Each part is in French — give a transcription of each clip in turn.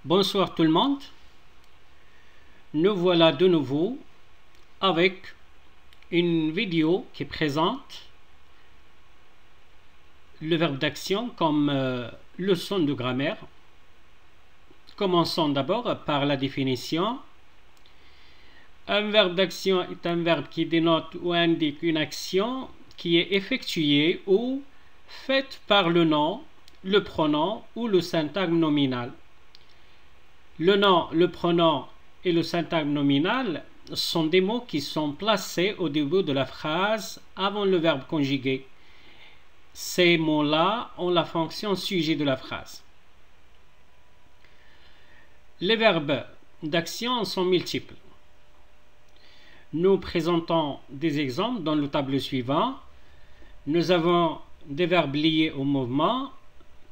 Bonsoir tout le monde, nous voilà de nouveau avec une vidéo qui présente le verbe d'action comme leçon de grammaire. Commençons d'abord par la définition. Un verbe d'action est un verbe qui dénote ou indique une action qui est effectuée ou faite par le nom, le pronom ou le syntagme nominal. Le nom, le pronom et le syntagme nominal sont des mots qui sont placés au début de la phrase avant le verbe conjugué. Ces mots-là ont la fonction sujet de la phrase. Les verbes d'action sont multiples. Nous présentons des exemples dans le tableau suivant. Nous avons des verbes liés au mouvement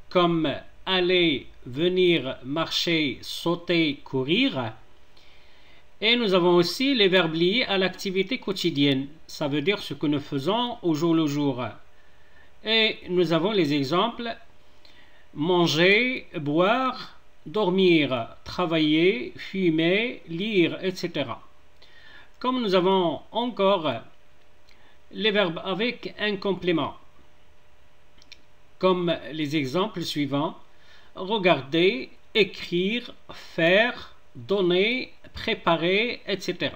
comme aller, venir, marcher, sauter, courir. Et nous avons aussi les verbes liés à l'activité quotidienne. Ça veut dire ce que nous faisons au jour le jour. Et nous avons les exemples manger, boire, dormir, travailler, fumer, lire, etc. Comme nous avons encore les verbes avec un complément, comme les exemples suivants: regarder, écrire, faire, donner, préparer, etc.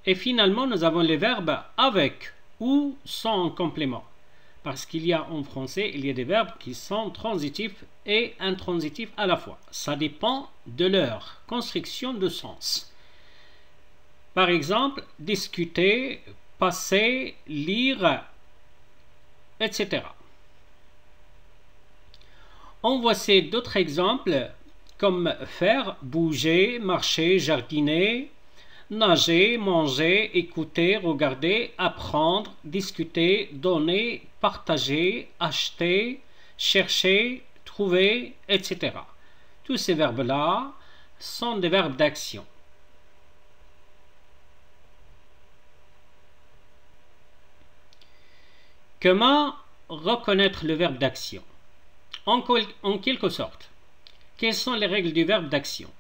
Et finalement, nous avons les verbes avec ou sans complément. Parce qu'il y a en français, il y a des verbes qui sont transitifs et intransitifs à la fois. Ça dépend de leur construction de sens. Par exemple, discuter, passer, lire, etc. On voit d'autres exemples comme faire, bouger, marcher, jardiner, nager, manger, écouter, regarder, apprendre, discuter, donner, partager, acheter, chercher, trouver, etc. Tous ces verbes-là sont des verbes d'action. Comment reconnaître le verbe d'action? En quelque sorte, quelles sont les règles du verbe d'action?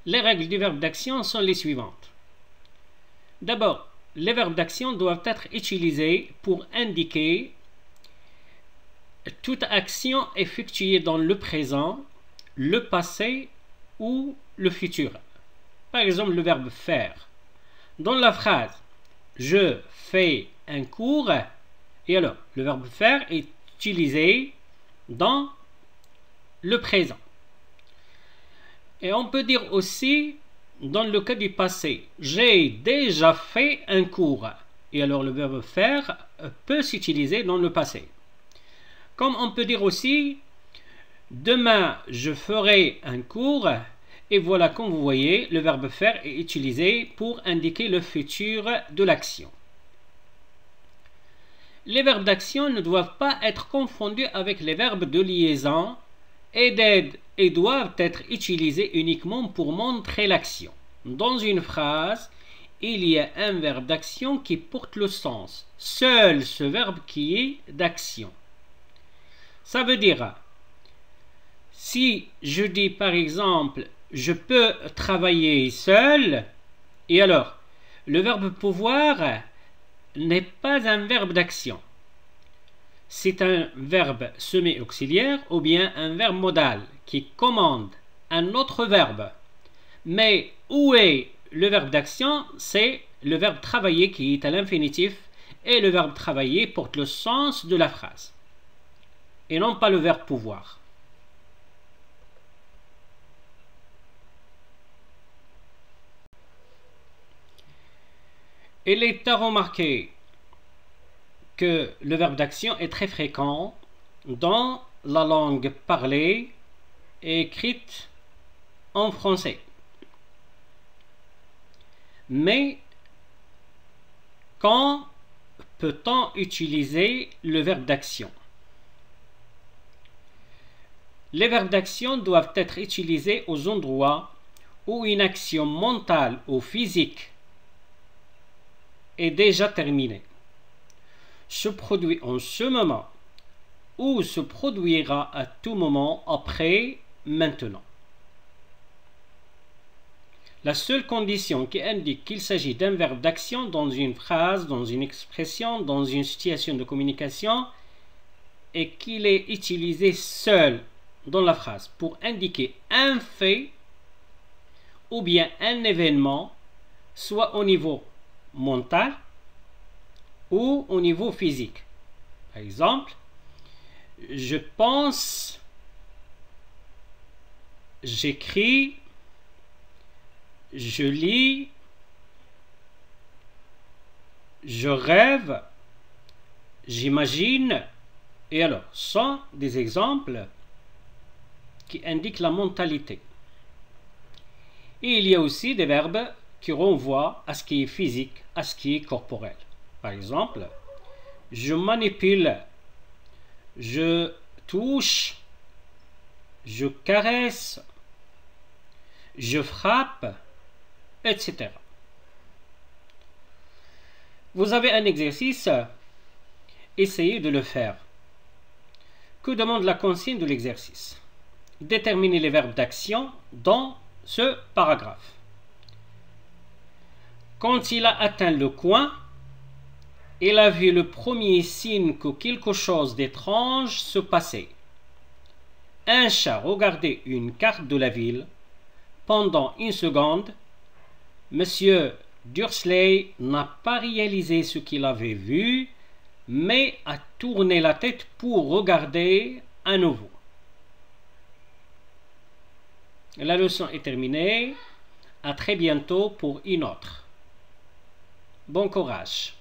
Les règles du verbe d'action sont les suivantes. D'abord, les verbes d'action doivent être utilisés pour indiquer toute action effectuée dans le présent, le passé ou le futur. Par exemple, le verbe faire. Dans la phrase « Je fais un cours », et alors, le verbe faire est utilisé dans le présent. Et on peut dire aussi, dans le cas du passé, j'ai déjà fait un cours. Et alors le verbe faire peut s'utiliser dans le passé. Comme on peut dire aussi, demain je ferai un cours. Et voilà, comme vous voyez, le verbe faire est utilisé pour indiquer le futur de l'action. Les verbes d'action ne doivent pas être confondus avec les verbes de liaison et d'aide et doivent être utilisés uniquement pour montrer l'action. Dans une phrase, il y a un verbe d'action qui porte le sens. Seul ce verbe qui est d'action. Ça veut dire, si je dis par exemple, je peux travailler seul, et alors, le verbe pouvoir n'est pas un verbe d'action. C'est un verbe semi-auxiliaire ou bien un verbe modal qui commande un autre verbe. Mais où est le verbe d'action? C'est le verbe travailler qui est à l'infinitif et le verbe travailler porte le sens de la phrase et non pas le verbe pouvoir. Il est à remarquer que le verbe d'action est très fréquent dans la langue parlée et écrite en français. Mais quand peut-on utiliser le verbe d'action? Les verbes d'action doivent être utilisés aux endroits où une action mentale ou physique est déjà terminée, se produit en ce moment ou se produira à tout moment après, maintenant. La seule condition qui indique qu'il s'agit d'un verbe d'action dans une phrase, dans une expression, dans une situation de communication est qu'il est utilisé seul dans la phrase pour indiquer un fait ou bien un événement, soit au niveau mental ou au niveau physique. Par exemple, je pense, j'écris, je lis, je rêve, j'imagine. Et alors, sont des exemples qui indiquent la mentalité. Et il y a aussi des verbes qui renvoient à ce qui est physique, à ce qui est corporel. Par exemple, je manipule, je touche, je caresse, je frappe, etc. Vous avez un exercice, essayez de le faire. Que demande la consigne de l'exercice? Déterminez les verbes d'action dans ce paragraphe. Quand il a atteint le coin, il a vu le premier signe que quelque chose d'étrange se passait. Un chat regardait une carte de la ville. Pendant une seconde, Monsieur Dursley n'a pas réalisé ce qu'il avait vu, mais a tourné la tête pour regarder à nouveau. La leçon est terminée. À très bientôt pour une autre. Bon courage.